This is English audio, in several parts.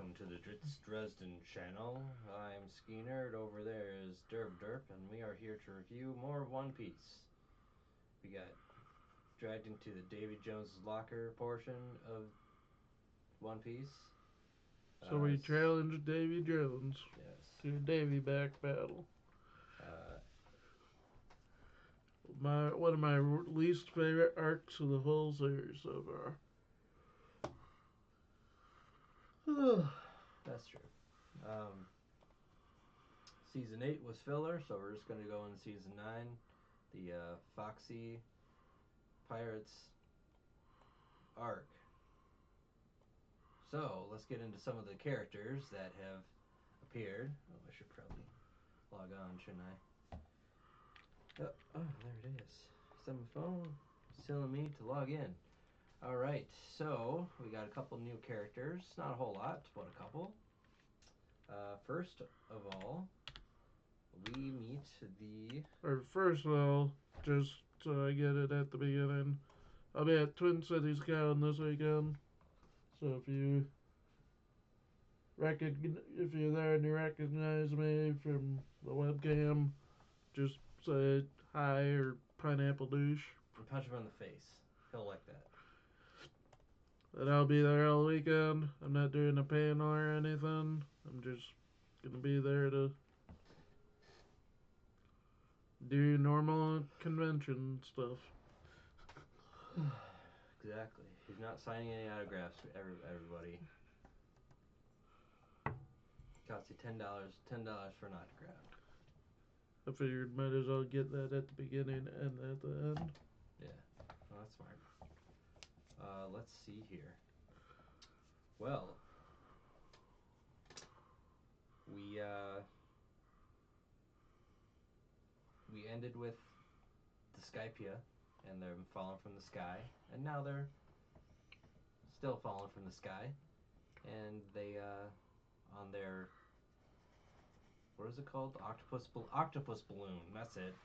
welcome to the Dresden channel. I'm Ski Nerd, over there is Derp, and we are here to review more One Piece. We got dragged into the Davy Jones's locker portion of One Piece. So we challenged Davy Jones Yes. to a Davy back battle. Uh, One of my least favorite arcs of the whole series so far. that's true. Season 8 was filler, so we're just going to go into Season 9. The Foxy Pirates arc. So, let's get into some of the characters that have appeared. Oh, I should probably log on, shouldn't I? Oh, there it is. It's on my phone. It's telling me to log in. Alright, so we got a couple new characters. Not a whole lot, but a couple. First of all, we meet the. Or first of all, just so I get it at the beginning, I'll be at Twin Cities Con this weekend. So if you're there and you recognize me from the webcam, just say hi or pineapple douche. And punch him in the face. He'll like that. And I'll be there all weekend. I'm not doing a panel or anything. I'm just gonna be there to do normal convention stuff. Exactly. He's not signing any autographs for everybody. Costs you $10 for an autograph. I figured might as well get that at the beginning and at the end. Yeah, well, that's smart. Let's see here. Well, we we ended with the Skypia and they're falling from the sky, and now they're still falling from the sky, and they on their, what is it called? Octopus balloon. That's it.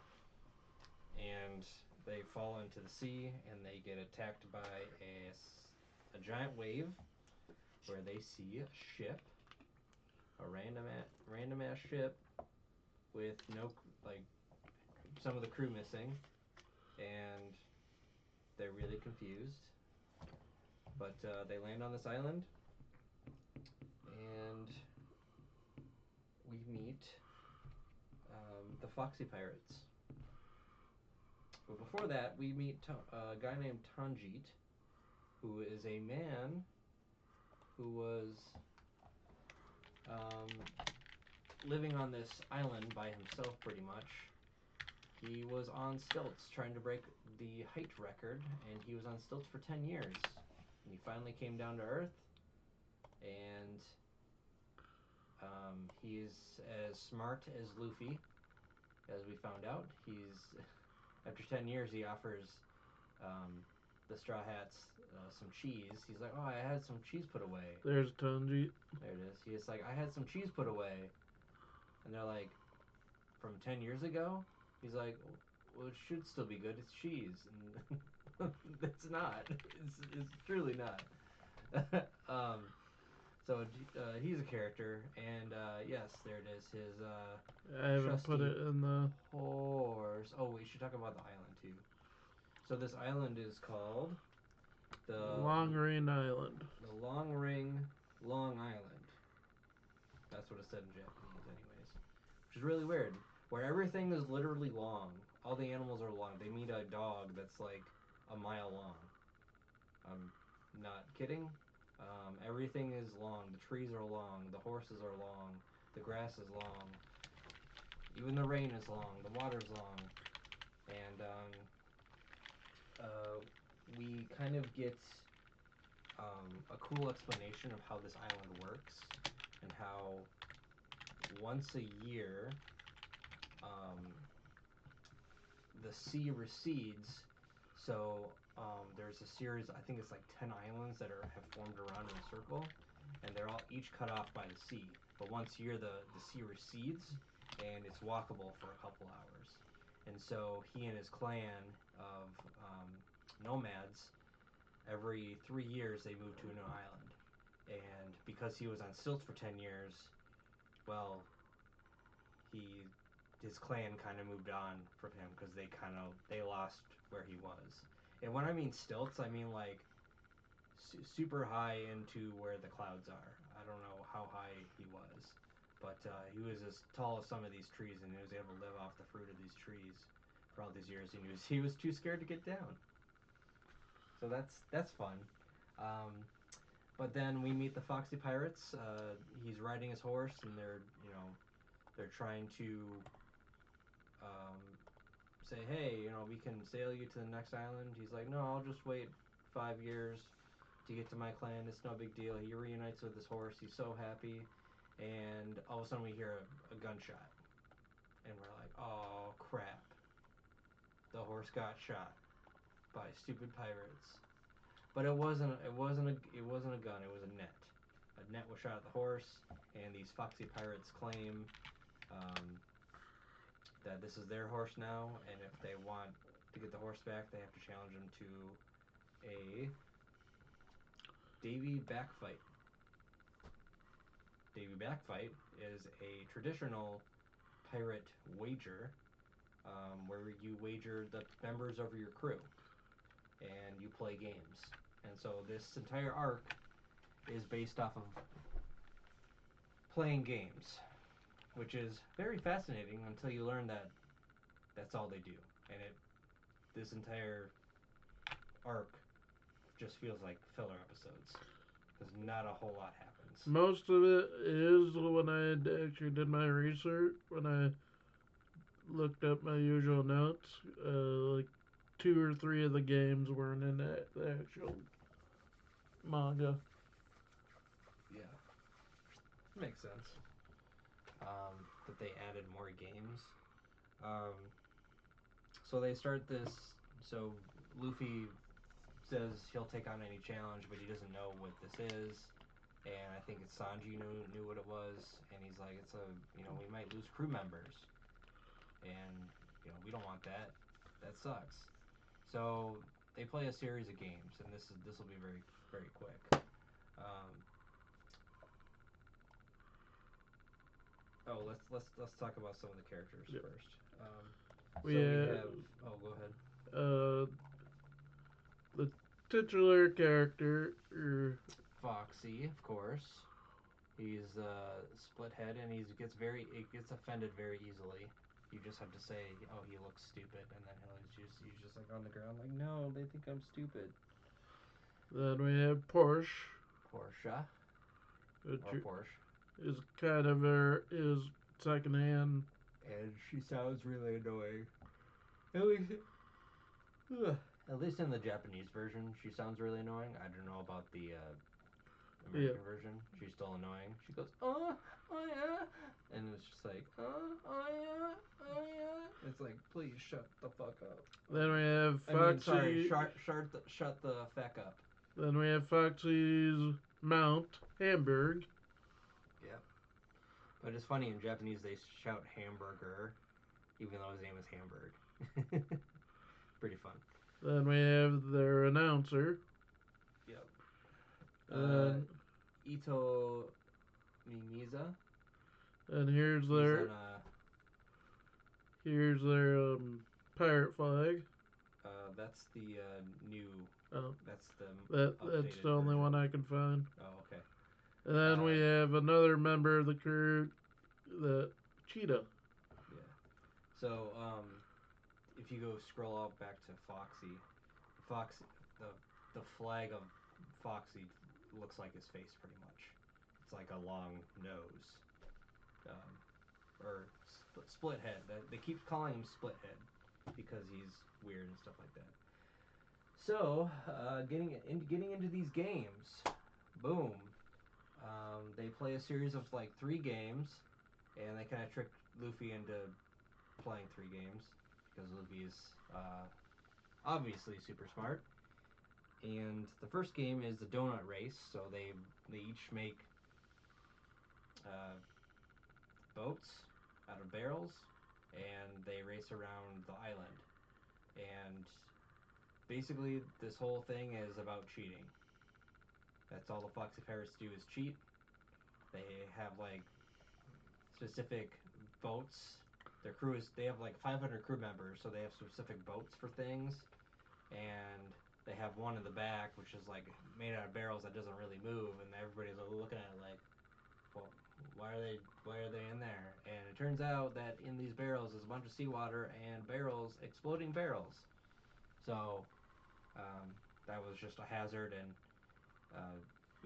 And they fall into the sea, and they get attacked by a giant wave, where they see a ship, a random ass ship with no, like, some of the crew missing, and they're really confused. But they land on this island, and we meet the Foxy Pirates. But before that, we meet a guy named Tanjit, who is a man who was um, living on this island by himself, pretty much. He was on stilts trying to break the height record, and he was on stilts for 10 years. And he finally came down to Earth, and he's as smart as Luffy, as we found out. After 10 years, he offers um, the Straw Hats some cheese. He's like, "Oh, I had some cheese put away." There's Tanjit. There it is. He's like, "I had some cheese put away," and they're like, "From 10 years ago?" He's like, "Well, it should still be good. It's cheese," and it's not. It's truly not. um, so he's a character, and yes, there it is. His I haven't put trusty it in the horse. Oh, we should talk about the island too. So this island is called the Long Ring Island. the Long Ring Long Island. That's what it said in Japanese, anyways. Which is really weird. Where everything is literally long. All the animals are long. They meet a dog that's like a mile long. I'm not kidding. Everything is long. The trees are long. The horses are long. The grass is long. Even the rain is long. The water's long. And uh, we kind of get a cool explanation of how this island works, and how once a year um, the sea recedes. So there's a series, I think it's like 10 islands that have formed around in a circle, and they're all each cut off by the sea. But once a year, the sea recedes, and it's walkable for a couple hours. And so he and his clan of nomads, every 3 years they move to a new island. and because he was on stilts for 10 years, well, he his clan kind of moved on from him because they lost where he was. And when I mean stilts, I mean like super high into where the clouds are. I don't know how high he was, but he was as tall as some of these trees, and he was able to live off the fruit of these trees for all these years. And he was too scared to get down. So that's fun. Um, but then we meet the Foxy Pirates. He's riding his horse, and they're trying to um, say, hey, we can sail you to the next island. He's like, no, I'll just wait 5 years to get to my clan. It's no big deal. He reunites with his horse. He's so happy, and all of a sudden we hear a gunshot, and we're like, oh crap, the horse got shot by stupid pirates. But it wasn't a gun. It was a net. A net was shot at the horse, and these foxy pirates claim um, that this is their horse now, and if they want to get the horse back, they have to challenge him to a Davy backfight. Davy backfight is a traditional pirate wager where you wager the members of your crew and you play games. And so this entire arc is based off of playing games, which is very fascinating until you learn that that's all they do. And this entire arc just feels like filler episodes because not a whole lot happens. Most of it is when I actually did my research, when I looked up my usual notes, like two or three of the games weren't in the actual manga. Yeah, makes sense. That they added more games. Um, so they start this. So Luffy says he'll take on any challenge, but he doesn't know what this is. And I think it's Sanji knew what it was, and he's like, it's a we might lose crew members, and we don't want that. That sucks. So they play a series of games, and this will be very very quick. Um, let's talk about some of the characters Yep. first. We So we have have go ahead. uh, the titular character, Foxy, of course. He's split head, and he gets offended very easily. You just have to say, "Oh, he looks stupid," and then he's just like on the ground, like, "No, they think I'm stupid." then we have Porsche, Portia which or Porsche, is kind of his second hand. and she sounds really annoying. At least, ugh, at least in the Japanese version, she sounds really annoying. I don't know about the Yeah. American version. She's still annoying. She goes, oh yeah," and it's just like, oh yeah, oh yeah. It's like, please shut the fuck up. Then we have I mean, sorry, Foxy. shut the feck up. Then we have Foxy's mount, Hamburg. Yep. But it's funny in Japanese they shout hamburger, even though his name is Hamburg. Pretty fun. Then we have their announcer. Yep. Uh, And Ito Mimiza. and He's on a. here's their pirate flag. That's the new. Uh, That's the that's the updated only one version. I can find. Oh, okay. And then we Uh, have another member of the crew, the cheetah. yeah. So, if you go scroll out back to Foxy, Foxy, the the flag of Foxy looks like his face pretty much. It's like a long nose, um, or split head. They keep calling him split head because he's weird and stuff like that. So, getting into these games, boom. They play a series of like 3 games, and they kind of trick Luffy into playing 3 games because Luffy is obviously super smart. And the first game is the donut race. So they each make uh, boats out of barrels, and they race around the island. And basically, this whole thing is about cheating. That's all the Foxy Pirates do is cheat. They have like specific boats. Their crew is they have like 500 crew members, so they have specific boats for things, and they have one in the back which is like made out of barrels that doesn't really move, and everybody's looking at it like, well, why are they in there? And it turns out that in these barrels is a bunch of seawater and barrels, exploding barrels. So that was just a hazard. And uh,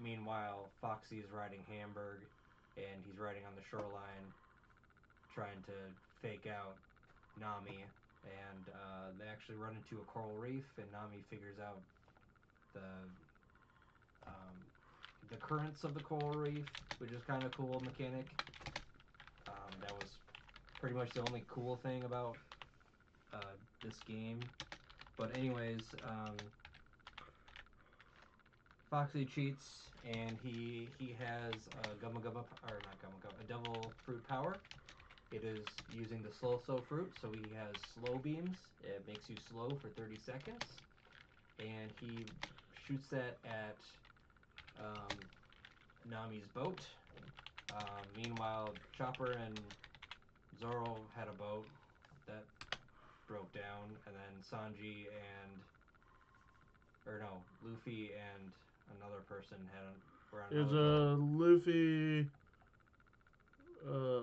meanwhile, Foxy's riding Hamburg, and he's riding on the shoreline, trying to fake out Nami. And they actually run into a coral reef, and Nami figures out the um, the currents of the coral reef, which is kind of cool mechanic. That was pretty much the only cool thing about this game. But anyways, Foxy cheats, and he has a gumma gumma or not gumma gumma a devil fruit power. It is using the slow fruit, so he has slow beams. It makes you slow for 30 seconds, and he shoots that at um, Nami's boat. Meanwhile, Chopper and Zoro had a boat that broke down, and then Sanji and or no, Luffy and another person were on Is another boat. Luffy. Uh,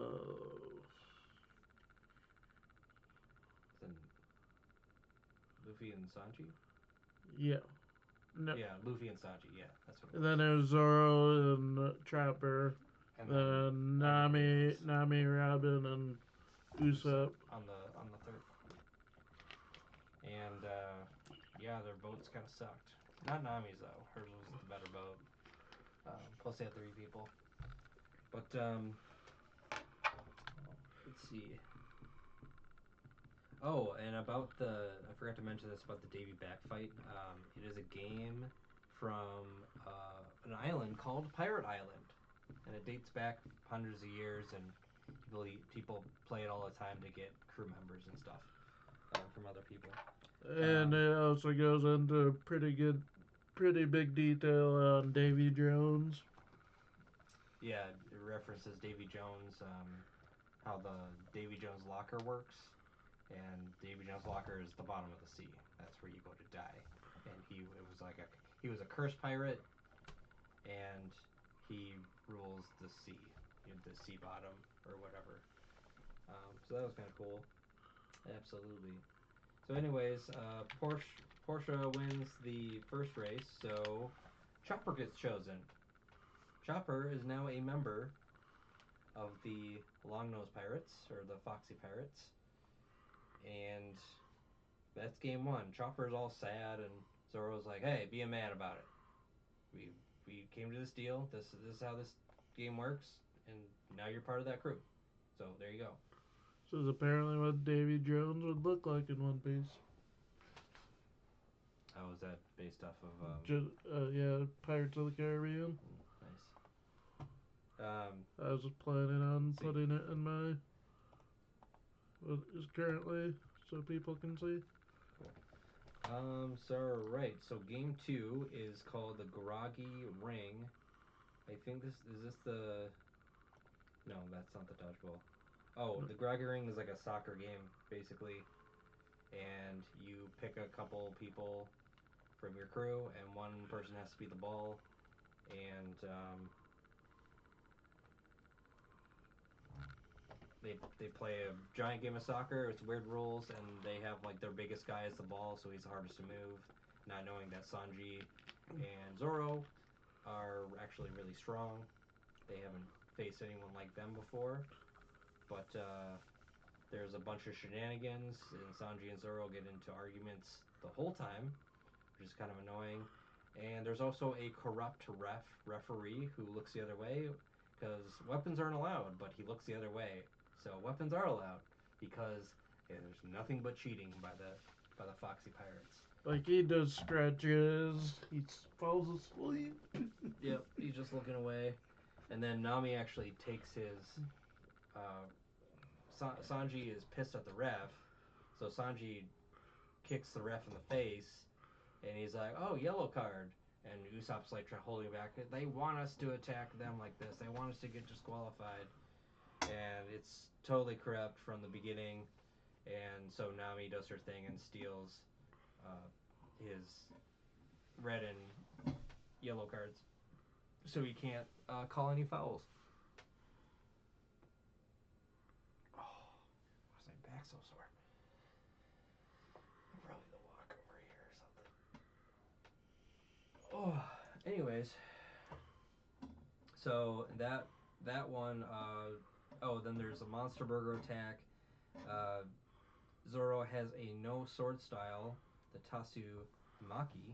Then Luffy and Sanji. yeah. No. Yeah, Luffy and Sanji. Yeah, that's what it And was. then there's Zoro and Chopper. And then Then everybody else Nami, Robin, and Usopp Usopp. on the third. And yeah, their boats kind of sucked. Not Nami's though. Hers was the better boat. Plus they had three people. But let's see. Oh, and about I forgot to mention this about the Davy back fight. It is a game from an island called Pirate Island, and it dates back hundreds of years, and people play it all the time to get crew members and stuff from other people. And Um, it also goes into pretty big detail on Davy Jones. yeah, it references Davy Jones, how the Davy Jones locker works, and Davy Jones' locker is the bottom of the sea. That's where you go to die. And he was a cursed pirate, and he rules the sea, the sea bottom or whatever. So that was kind of cool. Absolutely. So, anyways, Porsche wins the first race, so Chopper gets chosen. Chopper is now a member of the Longnose Pirates or the Foxy Pirates, and that's game one. Chopper's all sad, and Zoro's like, "Hey, be a man about it. We we came to this deal. This is how this game works, and now you're part of that crew. So there you go." This is apparently what Davy Jones would look like in One Piece. How was that based off of? Just, yeah, Pirates of the Caribbean. Nice. I was just planning on Let's see. putting it in my what is currently so people can see. Cool. So right. So game two is called the Groggy Ring. I think this the no, that's not the dodgeball. Oh, the Groggy Ring is like a soccer game basically, and you pick a couple people from your crew, and one person has to be the ball, and they play a giant game of soccer. It's weird rules, and they have like their biggest guy is the ball, so he's the hardest to move. Not knowing that Sanji and Zoro are actually really strong. They haven't faced anyone like them before, but there's a bunch of shenanigans, and Sanji and Zoro get into arguments the whole time, which is kind of annoying. And there's also a corrupt referee who looks the other way because weapons aren't allowed, but he looks the other way. So weapons are allowed because there's nothing but cheating by the Foxy Pirates. Like he does stretches, falls asleep. Yep, he's just looking away, and then Nami actually takes his. Uh, Sanji is pissed at the ref, so Sanji kicks the ref in the face, and he's like, "Oh, yellow card." and Usopp's like holding back. They want us to attack them like this. They want us to get disqualified, and it's totally corrupt from the beginning. And so Nami does her thing and steals uh, his red and yellow cards, so he can't call any fouls. Oh, why is my back so sore? Probably the walk over here or something. Oh, anyways, so that one. Oh, then there's a monster burger attack. Uh, Zoro has a no sword style, the Tasu Maki,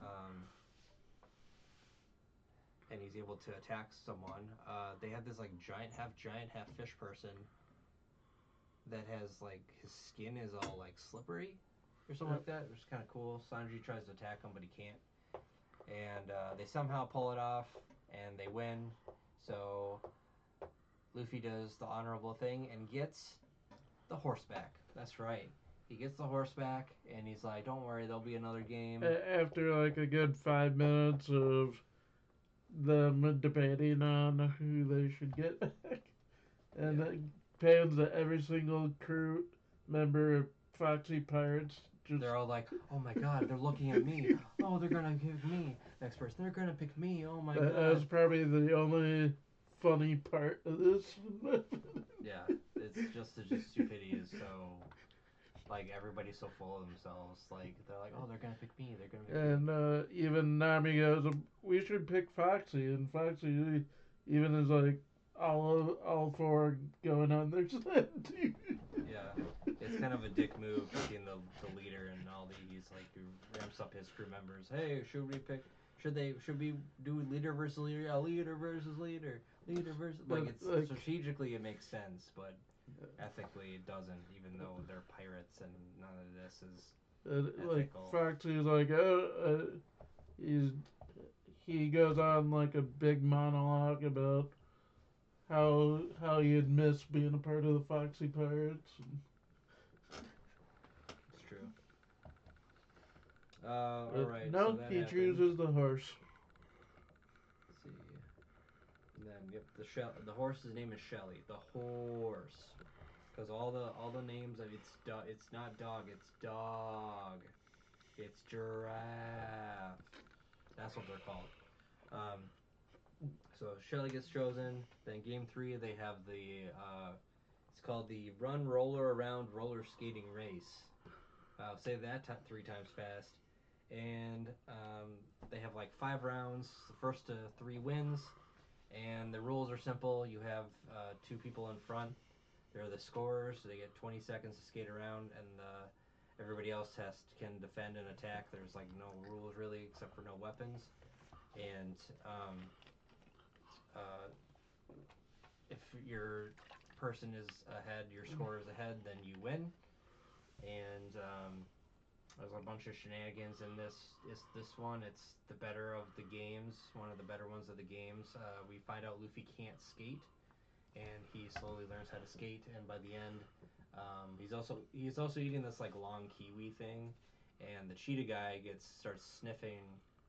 um, and he's able to attack someone. They have this like giant, half fish person that has like his skin is all like slippery or something like that, which is kind of cool. Sanji tries to attack him, but he can't, and they somehow pull it off, and they win. So Luffy does the honorable thing and gets the horseback. That's right. He gets the horseback, and he's like, "Don't worry, there'll be another game." After like a good 5 minutes of them debating on who they should get back, and Yeah. it pans to every single crew member of Foxy Pirates. Just They're all like, "Oh my God, they're looking at me. Oh, they're gonna pick me." Next person, they're gonna pick me. Oh my that was God. probably the only funny part of this. Yeah, it's just the stupidity is so like everybody's so full of themselves. Like they're like, "Oh, they're gonna pick me. They're gonna pick me." And even Nami goes, "We should pick Foxy," and Foxy even is like all for going on their side too. Yeah, it's kind of a dick move being the leader and all the he's like he ramps up his crew members. Hey, should we pick? Should we do leader versus leader? Yeah, leader versus leader. Leader versus like it's Like, strategically it makes sense, but ethically it doesn't. Even though they're pirates and none of this is like ethical. Foxy's like, he's he goes on like a big monologue about how he'd miss being a part of the Foxy Pirates. It's true. All right, so No, that he happened. chooses the horse. Let's see. And then yep, the horse's name is Shelly. The horse. Because all the names of it's not dog, it's dog, it's giraffe. That's what they're called. Um, so Shelly gets chosen. Then game three they have the it's called the Run Roller Around Roller Skating Race. Say that 3 times fast. And they have like 5 rounds. The first to 3 wins. And the rules are simple. You have 2 people in front. They're the scorers. So they get 20 seconds to skate around, and everybody else can defend and attack. There's like no rules really, except for no weapons. And uh, if your person is ahead, your score is ahead, then you win. And there's a bunch of shenanigans in this one. It's the better of the games, one of the better ones of the games. We find out Luffy can't skate, and he slowly learns how to skate. And by the end, he's also eating this like long kiwi thing, and the cheetah guy starts sniffing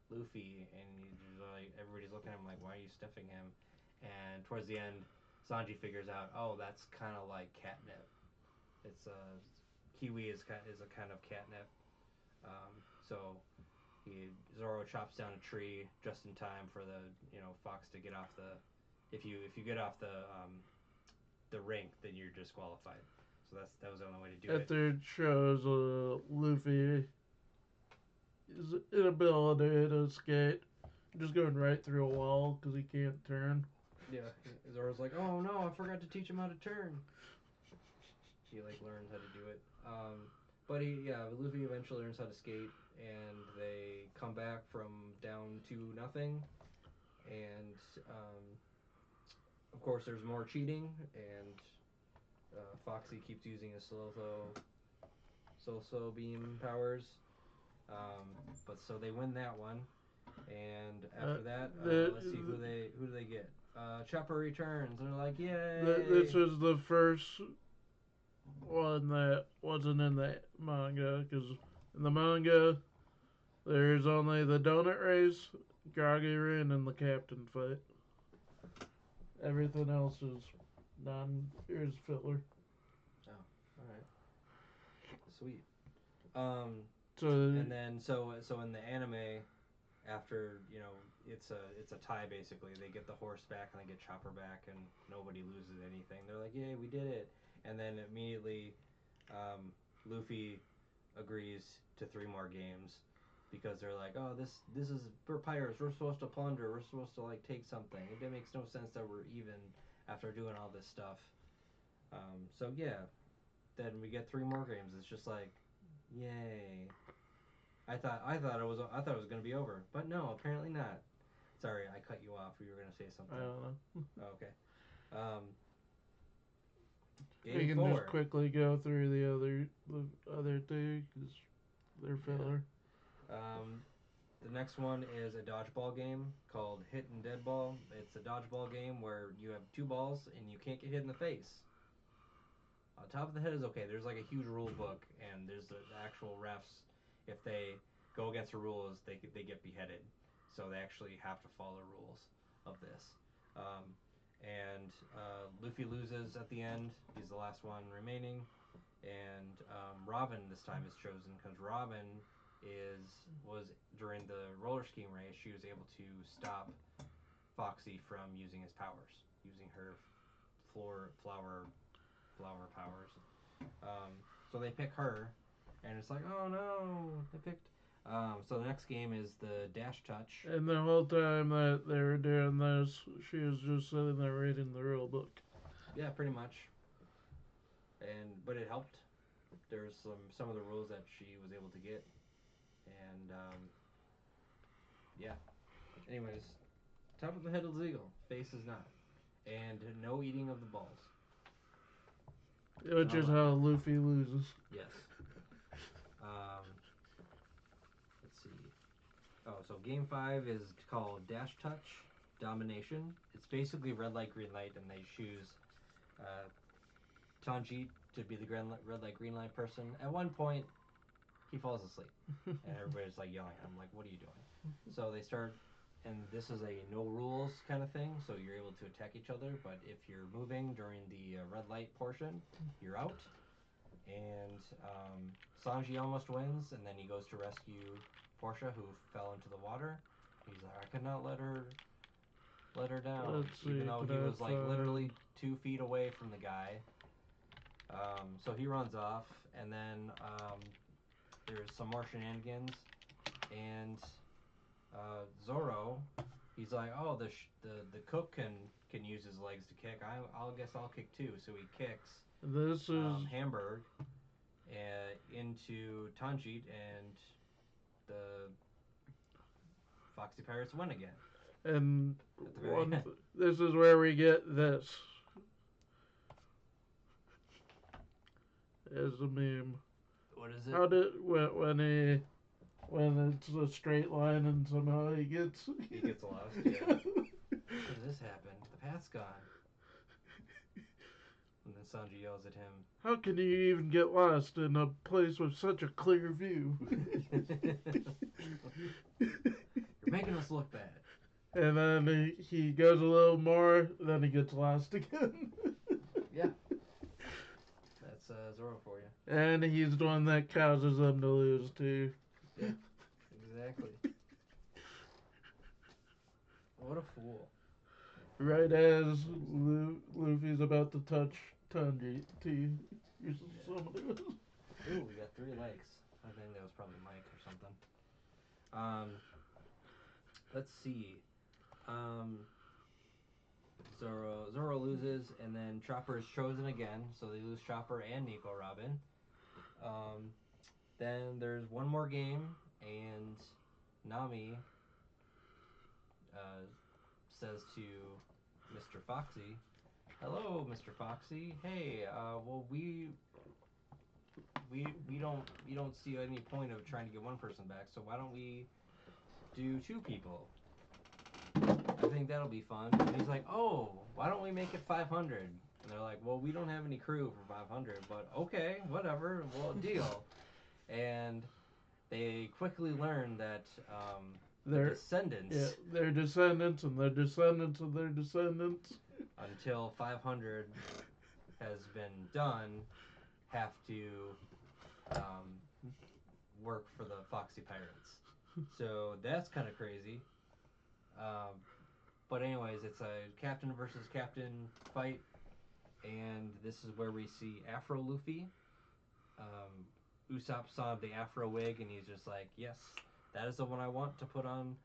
Luffy, and he's like everybody's looking at him like, why are you sniffing him? And towards the end, Sanji figures out, oh, that's kind of like catnip. It's kiwi is a kind of catnip. So Zoro chops down a tree just in time for the fox to get off the. If you get off the rink, then you're disqualified. So that was the only way to do it. After it shows Luffy his inability to skate, just going right through a wall because he can't turn. Yeah, Zoro's like, oh no, I forgot to teach him how to turn. He like learns how to do it. But Luffy eventually learns how to skate, and they come back from down to nothing, and of course there's more cheating, and Foxy keeps using his slow beam powers. But so they win that one, and Uh, after that, the, let's see who do they get. Chopper returns, and they're like, this yay! is the first one that wasn't in the manga because in the manga There's only the donut race, Groggy Ring, and the captain fight. Everything else is is filler. Oh, all right, sweet. Um, So and then so in the anime, after it's a tie basically. They get the horse back and they get Chopper back, and nobody loses anything. They're like, "Yay, we did it!" And then immediately, Luffy agrees to 3 more games because they're like, "Oh, this is we're pirates. We're supposed to plunder. We're supposed to like take something. It makes no sense that we're even after doing all this stuff." So yeah, then we get 3 more games. It's just like, yay. I thought it was gonna be over, but no, apparently not. Sorry, I cut you off. You were gonna say I something. don't know. Oh, okay. Um, We game can just 4. quickly go through the other two because they're Yeah. filler. Um, the next one is a dodgeball game called Hit and Dead Ball. It's a dodgeball game where you have 2 balls and you can't get hit in the face. On top of the head is okay. There's like a huge rule book, and there's the actual refs. If they go against the rules, they get beheaded. So they actually have to follow the rules of this. Um, and Luffy loses at the end. He's the last one remaining, and Robin this time is chosen because Robin was during the roller skiing race. She was able to stop Foxy from using his powers, using her flower powers. So they pick her, and it's like, oh no, they picked. So the next game is the Dash Touch. And the whole time that they were doing this, she was just sitting there reading the rule book. Yeah, pretty much. But it helped. There's some of the rules that she was able to get, and yeah. Anyways, top of the head is legal, face is not, and no eating of the balls. Which Not is allowed. how Luffy loses. Yes. Um, let's see. Oh, so game 5 is called Dash Touch Domination. It's basically red light, green light, and they choose uh, Tanjit to be the red light, green light person. At one point, he falls asleep, and everybody's like yelling at him, like, "What are you doing?" So they start, and this is a no rules kind of thing. So you're able to attack each other, but if you're moving during the red light portion, you're out. And Sanji almost wins, and then he goes to rescue Portia, who fell into the water. He's like, I could not let her down, Let's even see, though can he I was like find. literally 2 feet away from the guy. So he runs off, and then there's some more shenanigans, and Zoro, he's like, oh, the cook can use his legs to kick. I'll guess I'll kick too. So he kicks This is. Hamburg into Tanjit, and the Foxy Pirates win again And at the very end. this is where we get this as a meme. What is it? How did when it's a straight line and somehow he gets He gets lost. Yeah. How does this happen? The path's gone. And then Sanji yells at him. How can you even get lost in a place with such a clear view? You're making us look bad. And then he goes a little more, then he gets lost again. Yeah. That's Zoro for you. And he's the one that causes them to lose too. Yeah. Exactly. What a fool. Right as Luffy's about to touch Tanji, here's Yeah. somebody else. Ooh, we got 3 likes. I think that was probably Mike or something. Um, let's see. Um, Zoro loses, and then Chopper is chosen again, so they lose Chopper and Nico Robin. Um, then there's one more game, and Nami uh, says to Mr. Foxy, "Hello, Mr. Foxy. Hey, well we don't see any point of trying to get one person back, so why don't we do 2 people? I think that'll be fun." And he's like, "Oh, why don't we make it 500?" And they're like, "Well, we don't have any crew for 500, but okay, whatever, well, deal." And they quickly learn that the They're yeah, descendants, their descendants and their descendants of their descendants. until 500 has been done, have to um, work for the Foxy Pirates. So that's kind of crazy. Um, but anyways, it's a captain versus captain fight, and this is where we see Afro Luffy. Usopp saw the Afro wig, and he's just like, "Yes, that is the one I want to put on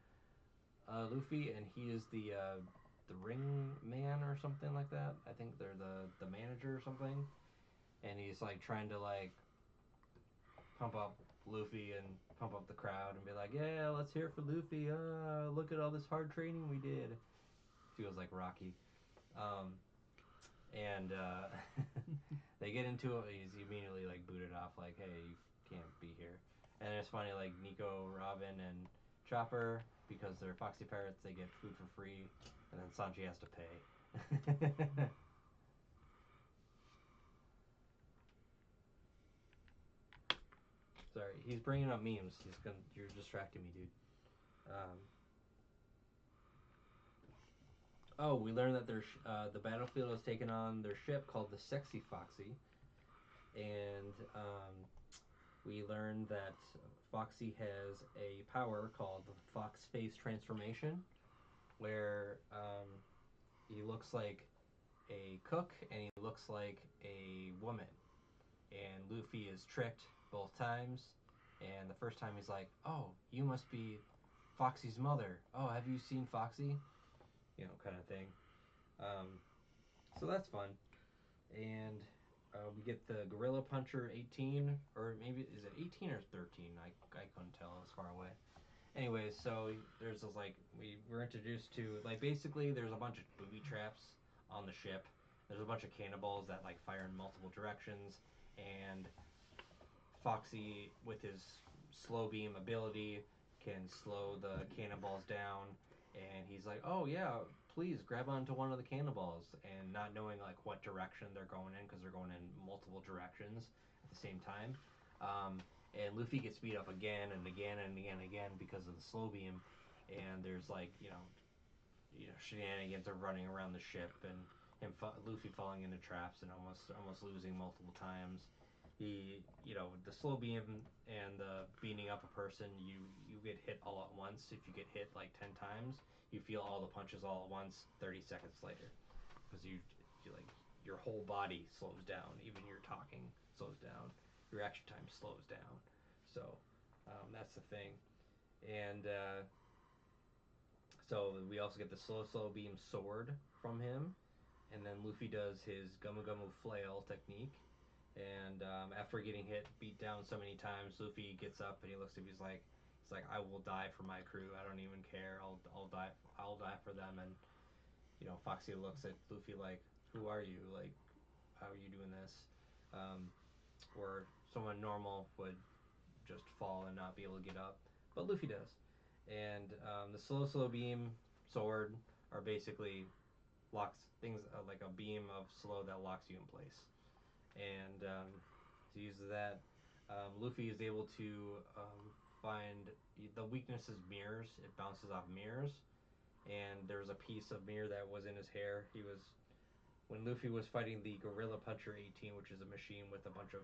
Luffy." And he is the ring man or something like that. I think they're the manager or something. And he's like trying to like pump up Luffy and pump up the crowd and be like, "Yeah, let's hear for Luffy. Look at all this hard training we did." Feels like Rocky. Um, and they get into it. He's immediately like booted off, like, "Hey, you can't be here." And it's funny, like Nico, Robin, and Chopper, because they're Foxy Pirates, they get food for free, and then Sanji has to pay. Sorry, he's bringing up memes. You're distracting me, dude. Um, oh, we learned that the battlefield has taken on their ship called the Sexy Foxy, and we learned that Foxy has a power called the Fox Face Transformation, where he looks like a cook and he looks like a woman. And Luffy is tricked both times. And the first time he's like, "Oh, you must be Foxy's mother. Oh, have you seen Foxy?" You know, kind of thing. Um, so that's fun. And we get the Gorilla Puncher 18, or maybe is it 18 or 13? I couldn't tell. It was far away. Anyways, so there's this like we were introduced to like basically there's a bunch of booby traps on the ship. There's a bunch of cannonballs that like fire in multiple directions, and Foxy with his slow beam ability can slow the cannonballs down, and he's like, "Oh yeah, please grab onto one of the cannonballs," and not knowing like what direction they're going in because they're going in multiple directions at the same time. And Luffy gets beat up again and again and again and again because of the slow beam, and there's like shenanigans of running around the ship and Luffy falling into traps and almost losing multiple times. The slow beam and the beating up a person, you get hit all at once. If you get hit like 10 times, you feel all the punches all at once 30 seconds later because you like your whole body slows down, even your talking slows down, your action time slows down. So that's the thing, and so we also get the slow beam sword from him, and then Luffy does his Gumu Gumu flail technique. And after getting beat down so many times, Luffy gets up and he looks at me. He's like, "I will die for my crew. I don't even care. I'll die. I'll die for them." And Foxy looks at Luffy like, "Who are you? Like, how are you doing this?" Um, where someone normal would just fall and not be able to get up, but Luffy does. And the slow beam sword are basically locks things like a beam of slow that locks you in place. And to use that, Luffy is able to find the weakness is mirrors. It bounces off mirrors, and there's a piece of mirror that was in his hair. He was when Luffy was fighting the Gorilla Puncher 18, which is a machine with a bunch of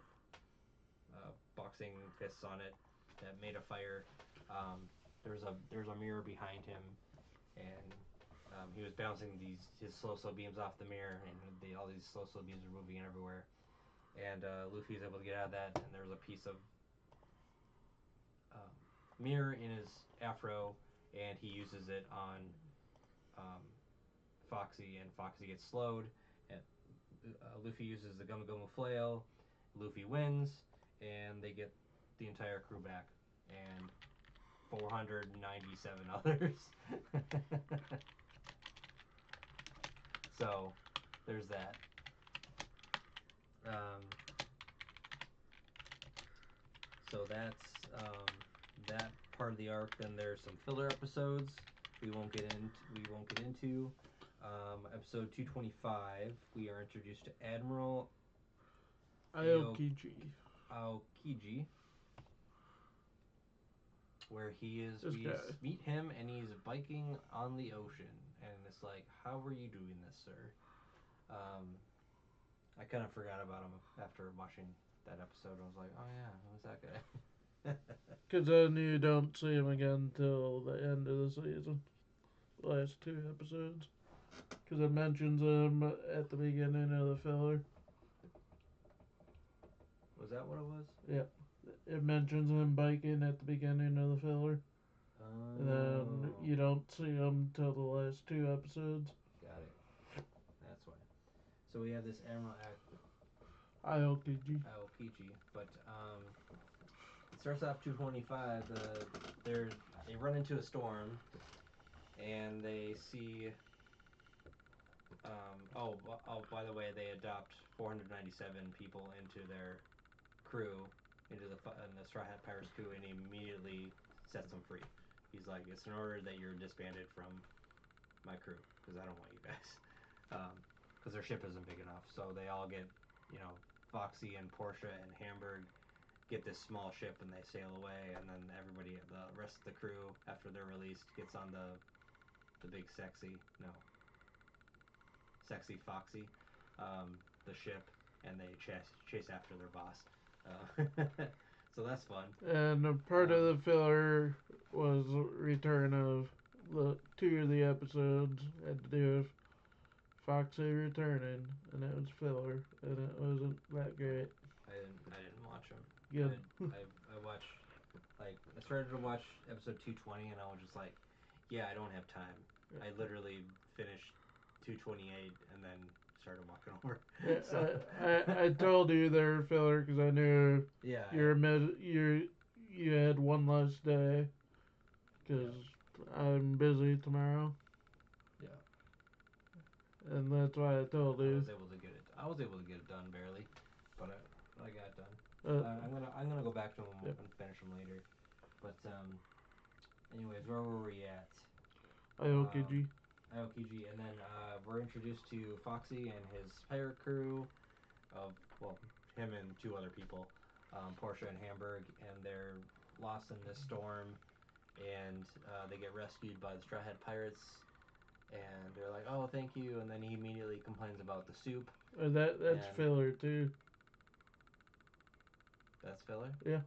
boxing fists on it that made a fire. Um, there's a mirror behind him, and he was bouncing his slow beams off the mirror, and all these slow beams are moving everywhere. And Luffy's able to get out of that, and there's a piece of um, mirror in his afro, and he uses it on um, Foxy, and Foxy gets slowed. And Luffy uses the Gumu Gumu flail. Luffy wins, and they get the entire crew back, and 497 others. So there's that. Um, so that's that part of the arc. Then there's some filler episodes we won't get into. Episode 225, we are introduced to Admiral Aokiji. Aokiji, where he is. This We guy. meet him, and he's biking on the ocean, and it's like, how are you doing this, sir? Um, I kind of forgot about him after watching that episode. I was like, oh yeah, who's that guy? Because then you don't see him again until the end of the season. Last two episodes. Because it mentions him at the beginning of the filler. Was that what it was? Yep. It mentions him biking at the beginning of the filler. And then Oh, you don't see him till the last two episodes. got it. That's why. So we have this Admiral ILKG. Aokiji, but it starts off 225. They run into a storm, and they see. Oh, by the way, they adopt 497 people into their crew, into the Straw Hat Pirates crew, and he immediately sets them free. He's like, "It's an order that you're disbanded from my crew because I don't want you guys." Because their ship isn't big enough, so they all get, you know, Foxy and Portia and Hamburg get this small ship and they sail away, and then everybody, the rest of the crew, after they're released, gets on the big sexy Foxy, the ship, and they chase after their boss. So that's fun. And a part of Um, the filler was return of the two of the episodes had to do with Foxy returning, and it was filler, and it wasn't that great. I didn't watch them. Good. I watched, like, I started to watch episode 220, and I was just like, yeah, I don't have time. I literally finished 228 and then started walking over. So I told you they were filler because I knew yeah, you had one less day because yeah, I'm busy tomorrow, yeah. and that's why I told I you. was able to get it. I was able to get it done barely, but I got it done. Uh, I'm gonna go back to them yep. and finish them later. But anyways, where were we at? IOKG. Aokiji, and then we're introduced to Foxy and his pirate crew of, well, him and two other people, Portia and Hamburg, and they're lost in this storm, and they get rescued by the Straw Hat Pirates, and they're like, "Oh, thank you," and then he immediately complains about the soup, That's and filler too. that's filler. Yeah,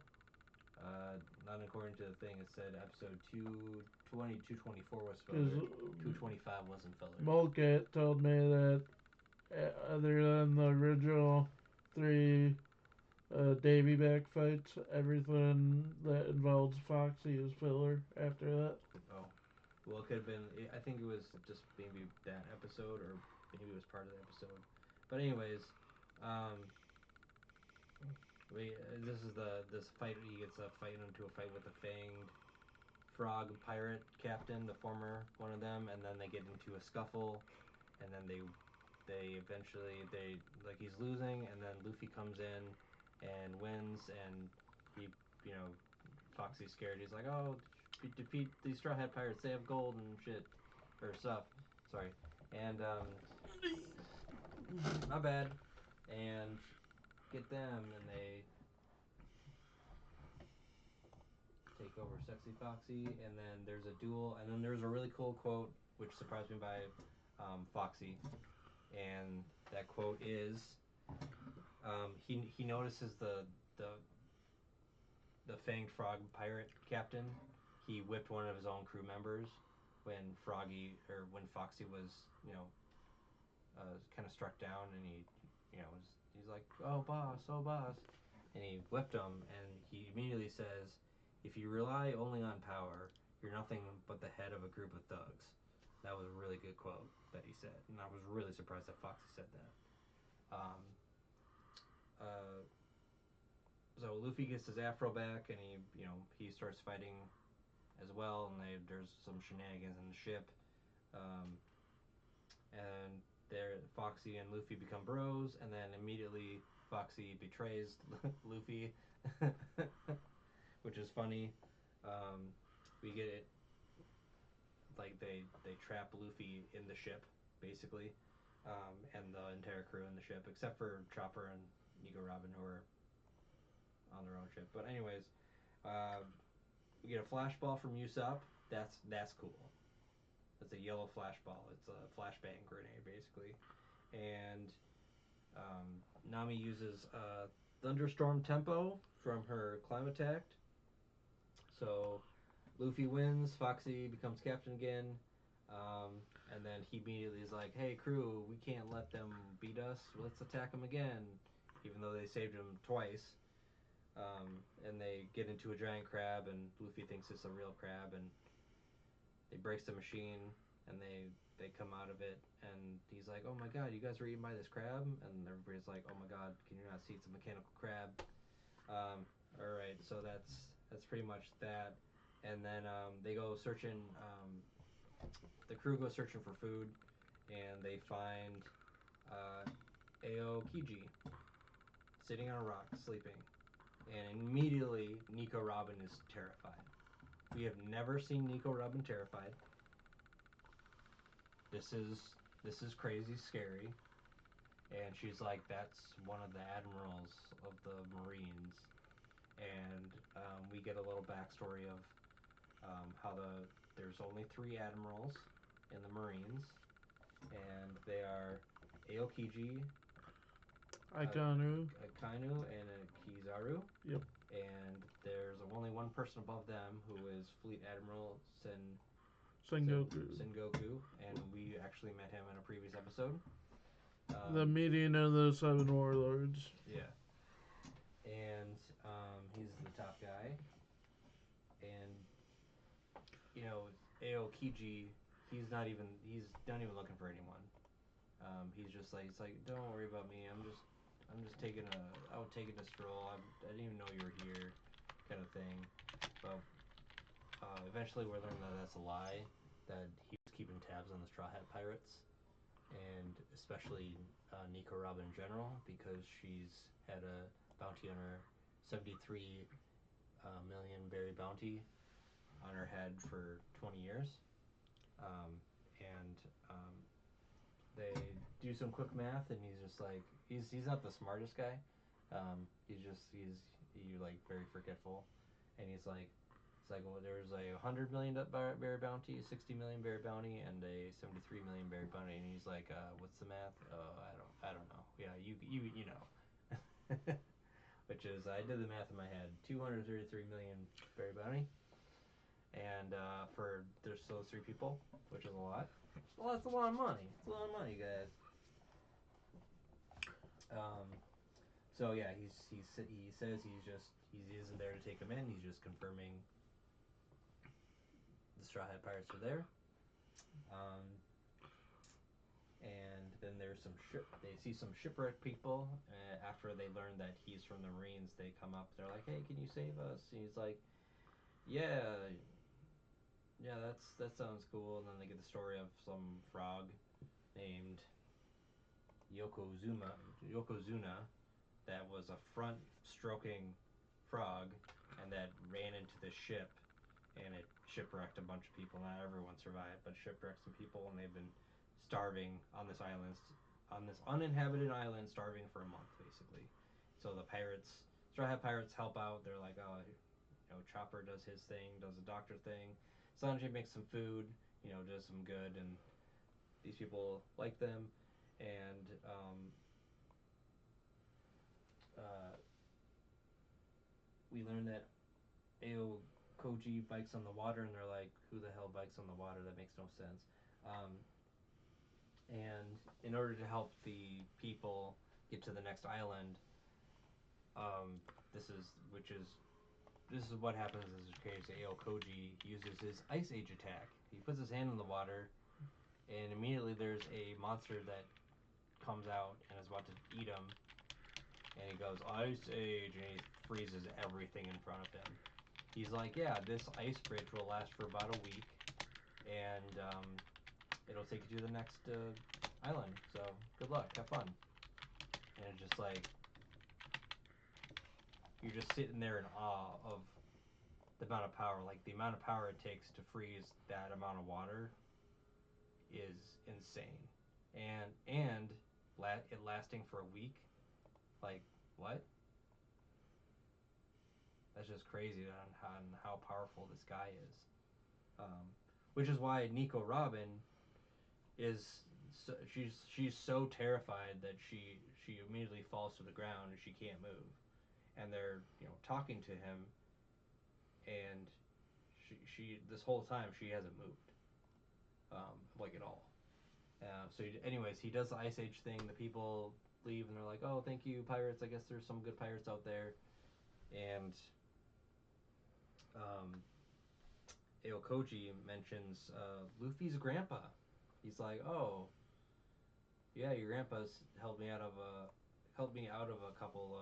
Not according to the thing. It said episode 224 was because filler. 225 wasn't filler. Molcat told me that other than the original three Davy back fights, everything that involves Foxy is filler after that. Oh, well, it could have been. I think it was just maybe that episode, or maybe it was part of the episode. But anyways, um, this is this fight. He gets fighting into a fight with the fanged frog pirate captain, the former one of them, and then they get into a scuffle, and then they eventually they like he's losing, and then Luffy comes in and wins, and he, you know, Foxy's scared. He's like, oh, defeat these Straw Hat Pirates. They have gold and shit or stuff. Sorry, and my bad, and get them, and they take over Sexy Foxy, and then there's a duel, and then there's a really cool quote which surprised me by Foxy, and that quote is he notices the the fanged frog pirate captain. He whipped one of his own crew members when Foxy was, you know, kind of struck down, and he's like, oh boss, and he whipped him, and he immediately says, if you rely only on power, you're nothing but the head of a group of thugs. That was a really good quote that he said, and I was really surprised that Foxy said that. Um, uh, so Luffy gets his afro back, and he starts fighting as well, and there's some shenanigans in the ship, um, and there Foxy and Luffy become bros, and then immediately Foxy betrays Luffy, which is funny. Um, we get it like they trap Luffy in the ship basically, and the entire crew in the ship except for Chopper and Nico Robin, who are on their own ship. But anyways, uh, We get a flashball from Usopp. That's cool. It's a yellow flashball. It's a flashbang grenade basically, and Nami uses thunderstorm tempo from her Climatact. So Luffy wins. Foxy becomes captain again. And then he immediately is like, "Hey crew, we can't let them beat us. Let's attack them again." Even though they saved him twice. And they get into a giant crab, and Luffy thinks it's a real crab, and they breaks the machine, and they come out of it, and he's like, "Oh my god, you guys were eaten by this crab," and everybody's like, "Oh my god, can you not see it's a mechanical crab?" Um, all right, so that's pretty much that, and then they go searching. The crew goes searching for food, and they find uh, Aokiji sitting on a rock sleeping, and immediately Nico Robin is terrified. We have never seen Nico Robin terrified. This is crazy scary. And she's like, "That's one of the admirals of the Marines." And we get a little backstory of how there's only three admirals in the Marines, and they are Aokiji, a, Aikanu. a Kainu, and a Kizaru. Yep. And there's only one person above them who is Fleet Admiral Sengoku. Sengoku, and we actually met him in a previous episode. The meeting of the seven warlords. Yeah, and he's the top guy, and Aokiji, he's not even looking for anyone. He's like, "Don't worry about me. I'm just taking a stroll. I didn't even know you were here," kind of thing. But eventually, we learn that that's a lie. That he was keeping tabs on the Straw Hat Pirates, and especially Nico Robin in general, because she's had a bounty on her, 73 million berry bounty on her head for 20 years. And they do some quick math, and he's just like, he's not the smartest guy. He's like very forgetful, and he's like, well, there's a 100 million berry bounty, 60 million berry bounty, and a 73 million berry bounty, and he's like, what's the math? Oh, I don't know. Yeah, you know. Which is, I did the math in my head, 233 million berry bounty, and for there's those three people, which is a lot. Well, that's a lot of money. It's a lot of money, guys. Um, so yeah, he says he isn't there to take them in. He's just confirming the Straw Hat Pirates are there. Um, and then there's some ship. They see some shipwrecked people. After they learn that he's from the Marines, they come up. They're like, "Hey, can you save us?" And he's like, "Yeah, yeah, that sounds cool." And then they get the story of some frog named Yokozuna, that was a front stroking frog, and that ran into the ship, and it shipwrecked a bunch of people. Not everyone survived, but shipwrecked some people, and they've been starving on this uninhabited island, starving for a month basically. So the pirates, Straw Hat Pirates, help out. They're like, "Oh, Chopper does his thing, does the doctor thing. Sanji makes some food, does some good, and these people like them." And uh, we learn that Ao Koji bikes on the water, and they're like, "Who the hell bikes on the water? That makes no sense." Um, and in order to help the people get to the next island, um, this is which is this is what happens in this case. Ao Koji uses his Ice Age attack. He puts his hand in the water, and immediately there's a monster that comes out and is about to eat him. And he goes, "Ice Age," and he freezes everything in front of him. He's like, "Yeah, this ice bridge will last for about a week, and it'll take you to the next island. So good luck, have fun." And it's just like you're just sitting there in awe of the amount of power. Like the amount of power it takes to freeze that amount of water is insane, and it lasting for a week. Like what? That's just crazy on how powerful this guy is. Um, which is why Nico Robin is she's so terrified that she immediately falls to the ground and she can't move. And they're talking to him, and she this whole time she hasn't moved, like at all. Anyways, he does the Ice Age thing. The people leave and they're like, "Oh, thank you, pirates. I guess there's some good pirates out there." And um, Aokoji mentions Luffy's grandpa. He's like, "Oh, yeah, your grandpa's helped me out of a couple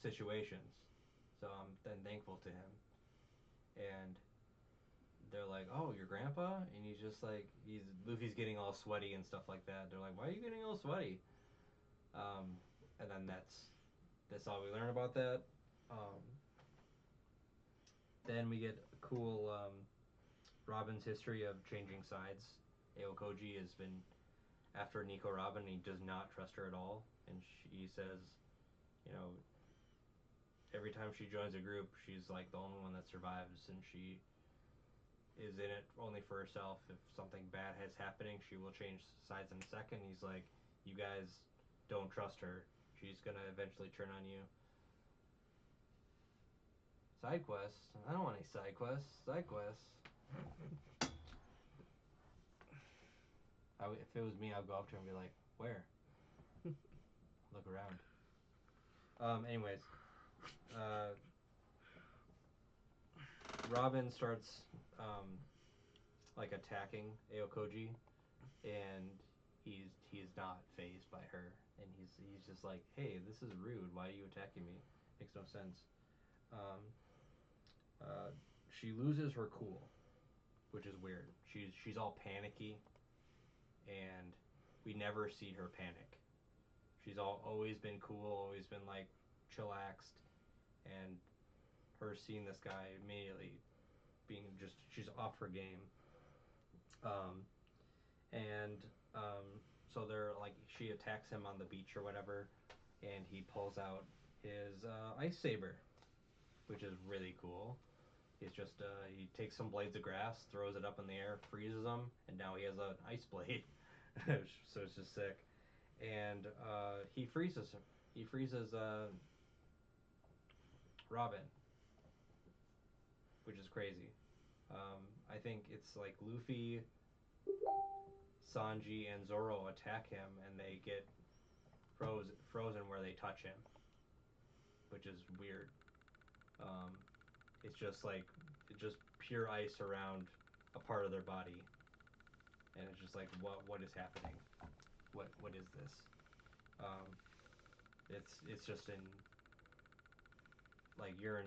situations, so I'm then thankful to him." And they're like, "Oh, your grandpa?" And he's just like, he's Luffy's getting all sweaty and stuff like that. They're like, "Why are you getting all sweaty?" Um, and then that's all we learn about that. Um, then we get a cool Robin's history of changing sides. Aokoji has been after Nico Robin. He does not trust her at all, and she says, you know, every time she joins a group, she's like the only one that survives, and she is in it only for herself. If something bad has happening, she will change sides in a second. He's like, you guys don't trust her. She's gonna eventually turn on you. Side quests? I don't want any side quests. Side quests. If it was me, I'd go up to her and be like, "Where?" Look around. Anyways, uh, Robin starts like attacking Aokoji, and he's not phased by her, and he's just like, "Hey, this is rude. Why are you attacking me? Makes no sense." Um, uh, she loses her cool, which is weird. She's all panicky, and we never see her panic. She's always been cool, always been like chillaxed, and her seeing this guy immediately being just she's off her game. Um, and so they're like she attacks him on the beach or whatever, and he pulls out his ice saber, which is really cool. He's just he takes some blades of grass, throws it up in the air, freezes them, and now he has an ice blade. So it's just sick. And he freezes him. He freezes Robin, which is crazy. I think it's like Luffy, Sanji, and Zoro attack him, and they get frozen where they touch him, which is weird. Um, it's just like it's just pure ice around a part of their body, and it's just like what is happening? What is this? Um, it's just in like you're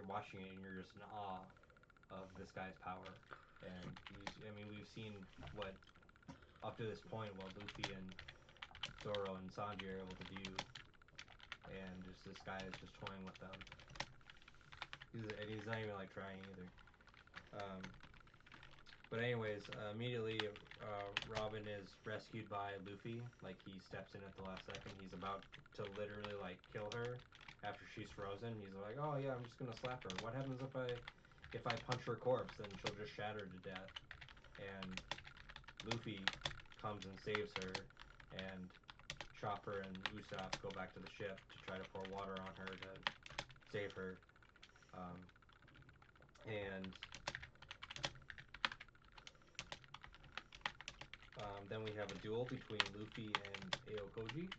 watching it and you're just in awe of this guy's power. And I mean we've seen what up to this point what Luffy and Zoro and Sanji are able to do, and just this guy is just toying with them. And he's not even like trying either. Um, but anyways, immediately Robin is rescued by Luffy. Like he steps in at the last second. He's about to literally like kill her after she's frozen. He's like, "Oh yeah, I'm just gonna slap her. What happens if I punch her corpse? Then she'll just shatter to death." And Luffy comes and saves her, and Chopper and Usopp go back to the ship to try to pour water on her to save her. Um, and then we have a duel between Luffy and Aokoji,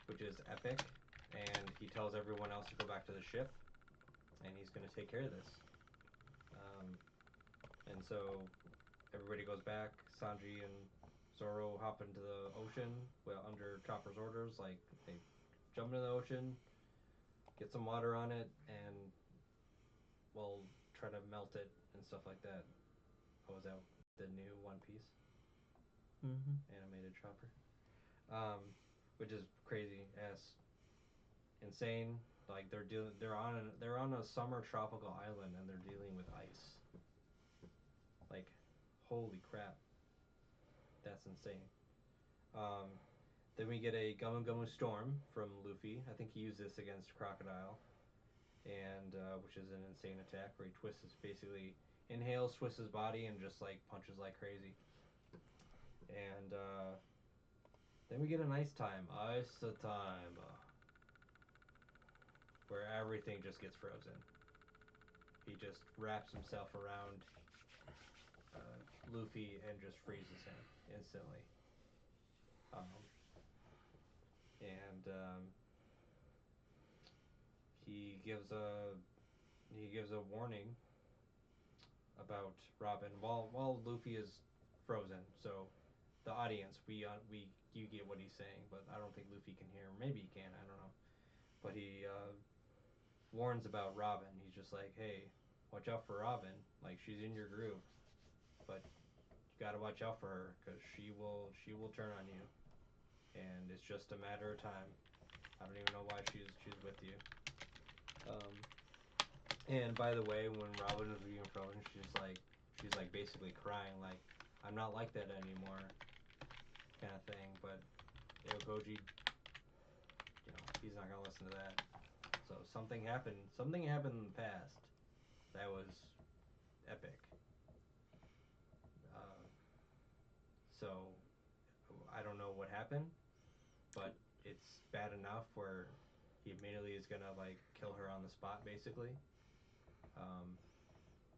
which is epic. And he tells everyone else to go back to the ship, and he's going to take care of this. Um, and so everybody goes back. Sanji and Zoro hop into the ocean, well, under Chopper's orders. Like they jump into the ocean, get some water on it, and we'll try to melt it and stuff like that. Oh, is that the new One Piece Mm-hmm. animated Chopper? Um, which is crazy as insane. Like they're on a summer tropical island and they're dealing with ice. Like, holy crap, that's insane. Um, then we get a Gumu Gumu Storm from Luffy. I think he used this against Crocodile. and which is an insane attack where he basically inhales, twists his body, and just like punches like crazy. And then we get an ice time, where everything just gets frozen. He just wraps himself around Luffy and just freezes him instantly. Um, and he gives a warning about Robin while Luffy is frozen. So the audience, we you get what he's saying, but I don't think Luffy can hear. Maybe he can. I don't know. But he warns about Robin. He's just like, hey, watch out for Robin. Like she's in your group, but you gotta watch out for her because she will turn on you, and it's just a matter of time. I don't even know why she's with you. Um, and by the way, when Robin was being frozen, she's like basically crying, like I'm not like that anymore, kind of thing. But Aokoji, he's not gonna listen to that. So something happened. Something happened in the past that was epic. Uh, so I don't know what happened, but it's bad enough where he immediately is gonna like kill her on the spot, basically. Um,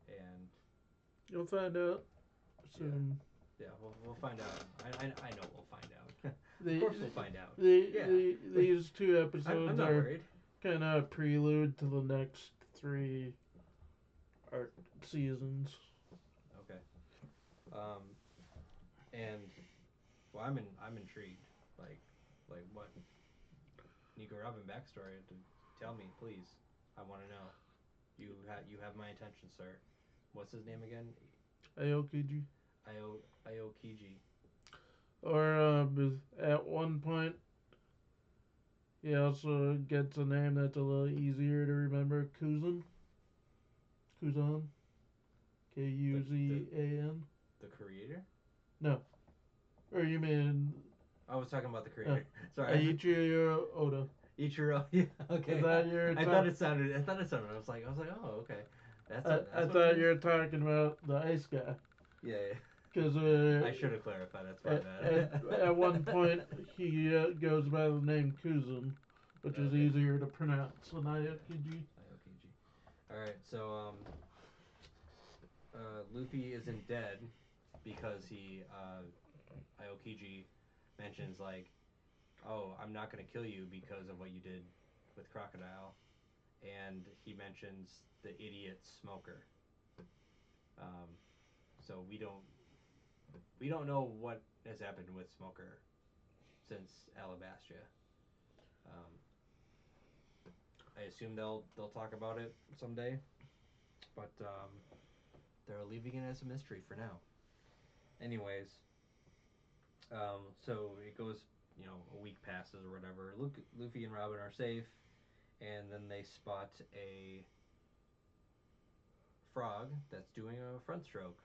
and You'll find out yeah, soon. yeah, we'll find out. I know we'll find out. Of The, course we'll find out. Yeah, these two I'm episodes not are worried. kind of a prelude to the next three art seasons. Okay. Um, and well, I'm intrigued. Like what Nico Robin backstory? To tell me, please. I want to know. You have my attention, sir. What's his name again? Aokiji. Aokiji. Or at one point, he also gets a name that's a little easier to remember. Kuzan. Kuzan. The the Kuzan. the creator. No. Or you mean I was talking about the uh, creator. Sorry. Aichiro Oda. Ichiro. Yeah. I Okay. thought you were I thought it sounded. I thought it sounded. I was like, oh, okay. I That's what it thought is. you were talking about the ice guy. Yeah. Yeah. Because I should have clarified. That's my at bad. one point he goes by the name Kuzan, which is Okay. easier to pronounce than Aokiji. Aokiji. All right. So Luffy isn't dead because Aokiji mentions like, oh, I'm not gonna kill you because of what you did with Crocodile, and he mentions the idiot smoker. Um, so we don't know what has happened with Smoker since Alabastia. Um, I assume they'll talk about it someday, but they're leaving it as a mystery for now. Anyways, so it goes, a week passes or whatever. Luffy and Robin are safe, and then they spot a frog that's doing a front stroke,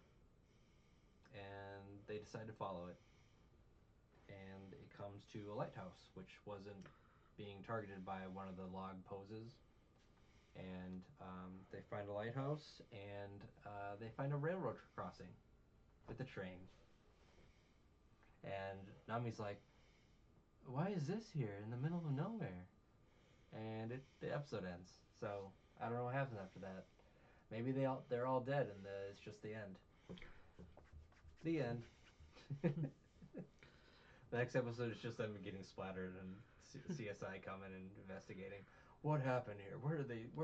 and they decide to follow it. And it comes to a lighthouse, which wasn't being targeted by one of the log poses. And they find a lighthouse, and they find a railroad crossing with a train. And Nami's like, "Why is this here in the middle of nowhere?" And the episode ends. So I don't know what happens after that. Maybe they're all dead, and it's just the end. The end. The next episode is just them getting splattered and CSI coming and investigating. What happened here? Where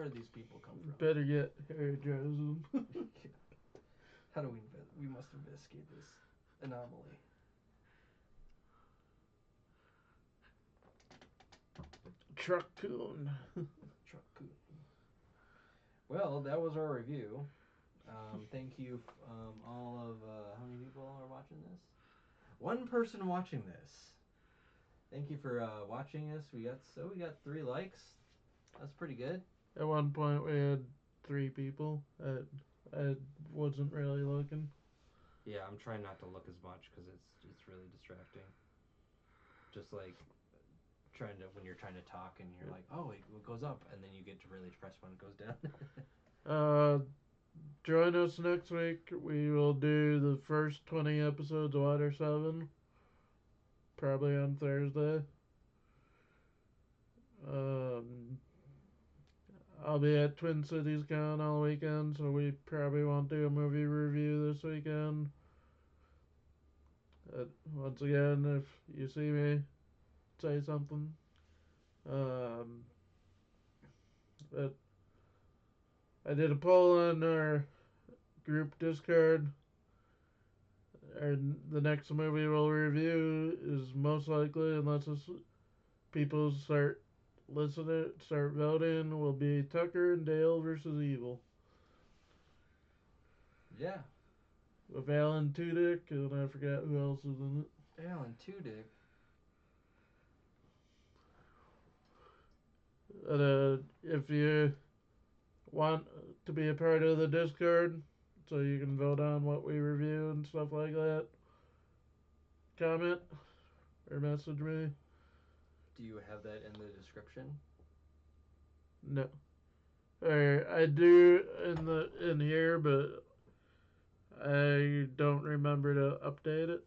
do these people come from? Better get Harry Johnson. How do we must investigate this anomaly. Truck-kun. Truck. Well, that was our review. Thank you, all of how many people are watching this? One person watching this. Thank you for watching us. We got 3 likes. That's pretty good. At one point we had 3 people. I wasn't really looking. Yeah, I'm trying not to look as much because it's really distracting. Just like when you're trying to talk and you're like, oh, it goes up, and then you get to really press when it goes down. Uh, Join us next week. We will do the first 20 episodes of Water 7, probably on Thursday. Um, I'll be at Twin Cities Con all weekend, so we probably won't do a movie review this weekend. Once again, if you see me, say something. Um, but I did a poll on our group Discord, and the next movie we'll review is most likely, unless people start voting, will be Tucker and Dale versus Evil. Yeah. With Alan Tudyk, and I forgot who else is in it. Alan Tudyk. If you want to be a part of the Discord, so you can vote on what we review and stuff like that, comment or message me. Do you have that in the description? No, or I do in here, but I don't remember to update it.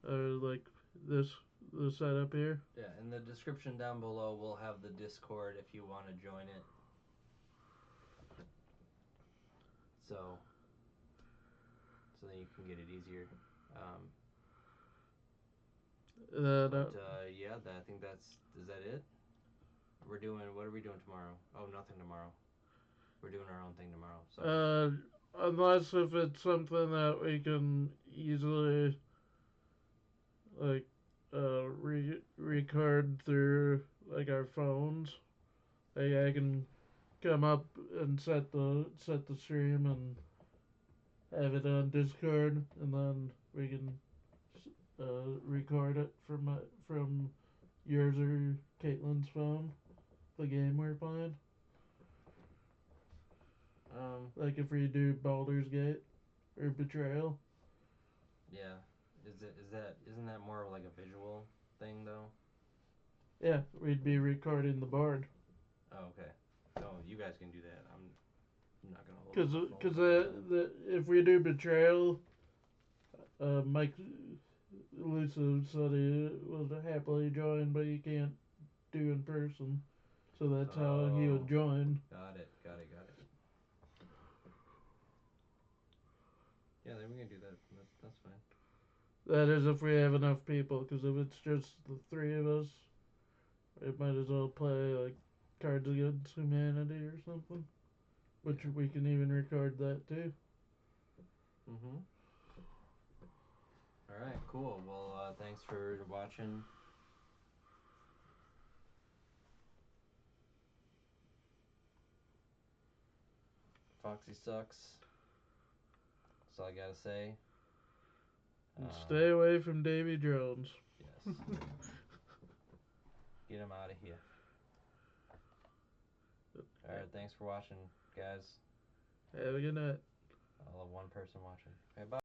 Like this the setup here. Yeah, in the description down below, we'll have the Discord if you want to join it. So then you can get it easier. Yeah, I think is that it? What are we doing tomorrow? Oh, nothing tomorrow. We're doing our own thing tomorrow. So. Unless if it's something that we can easily like record through like our phones. Like I can come up and set the stream and have it on Discord, and then we can record it from yours or Caitlin's phone. The game we're playing. Like if we do Baldur's Gate or Betrayal. Yeah. Isn't that more like a visual thing though? Yeah, we'd be recording the board. Oh, okay. Oh, you guys can do that. I'm not gonna hold up my phone. If we do Betrayal, Mike Elusive said he would happily join, but he can't do in person. So that's how he would join. Got it. Yeah, then we can do that. That's fine. That is if we have enough people, because if it's just the three of us, it might as well play like Cards Against Humanity or something. Which we can even record that too. Alright, cool. Well, thanks for watching. Foxy sucks. That's all I gotta say. And stay away from Davy Jones. Yes. Get him out of here. Alright, thanks for watching, guys. Have a good night. I'll have one person watching. Okay, bye.